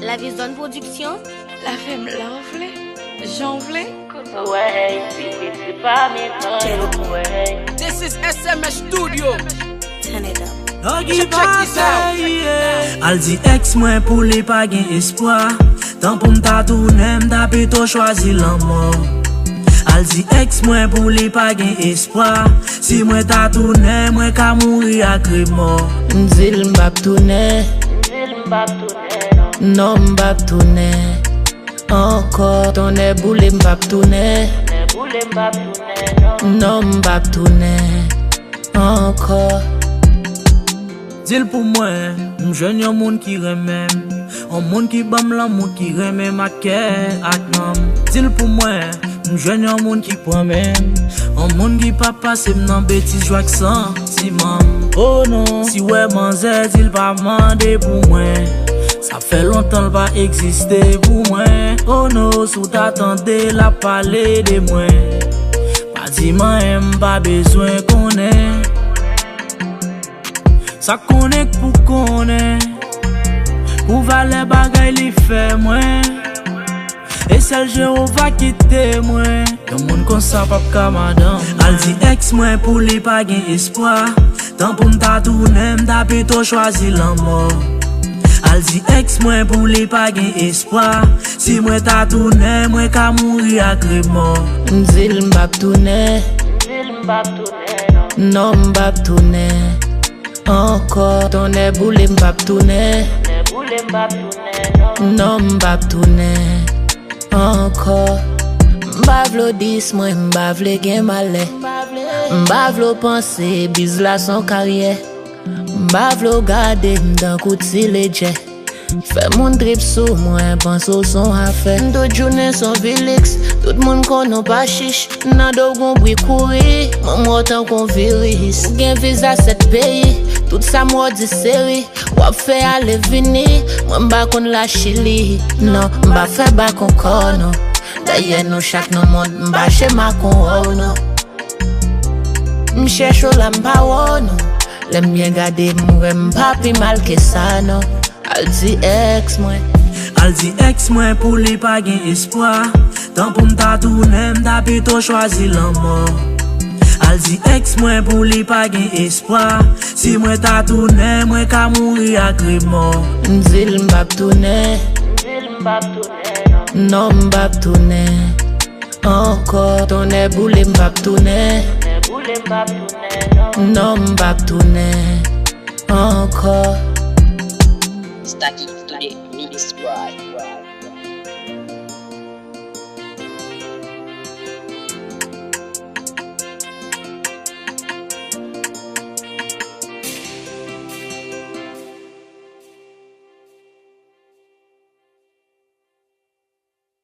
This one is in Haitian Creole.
La Vision Production. La femme l'envle, j'envle. Ouais, c'est pas maintenant, ouais. This is SMS Studio. Turn it up. Check this out. Al di ex mwen pou li pa gen espoir. Tan pou mta tourne mta pito chwazi lan mort. Al di ex mwen pou li pa gen espoir. Si mwen ta tourne mwen ka mouri ak remor. M'dil m'bap tourne, non m'bap tourne. Encore ton boule m'bap tourne, non m'bap tourne. Encore. Dil pou mwen, m'jeune yon moun ki remem. Un moun ki bam l'amour ki reme ma kè ak nam. Dil pou mwen, m'jeune yon moun ki promem. Un moun ki pa passe m'nan bêtise joie ak sentiment. Oh non, si ouais manzè dil pa mande pou mwen. Ça fait longtemps pas exister pour moi. Oh non, sous t'attendais la parler de moi. Pas dit moi aime pas besoin qu'on ait. Ça connaît pour qu'on ait. Pour valer bagay li fait moi. Et celle Jéhovah quitte moi. Y'a moun kon sa pap ka madame. Al di ex moi pour li pa gen espoir. Tant pour m'ta tourne m'ta pito choisi la mort. Al di ex mwen pou li pa gen espoir. Si mwen ta tourne mwen ka mouri ak remor. M'dil m'bap tourne, non m'bap tourne. Encore ton boule m'bap tourne, non m'bap tourne. Encore. M'bavlo dis mwen m'bavle gen malè. M'bavlo pense biz la son carrière. M'bavlo gade m'dan kouti leje. Fè moun drip sou mwen panso son affaire. Tout jounen son Felix, tout moun konon pa chiche. Nan do gon bwi kouri, moun motan kon viris. Gen visa set peyi, tout sa mwa di seri. Wap fè ale vini, mwen bakon la Chili. Non, mba fè bakon kono. Daye nou chak nou moun mba che makon wono. M'chècho la mpa wono. Lem bien gade mwen papi mal ke sa no. Al di ex mwen. Al di ex mwen pou li pa gen espoir. Tant pou m'ta tourne m'ta pito choisi la mort. Al di ex mwen pou li pa gen espoir. Si mwen ta tourne mwen ka mouri ak remor. M'dil m'bap tourne, non m'bap tourne. Encore ton boule m'bap tourne, non m'bap tourne. Encore. Stacky to the mini squad.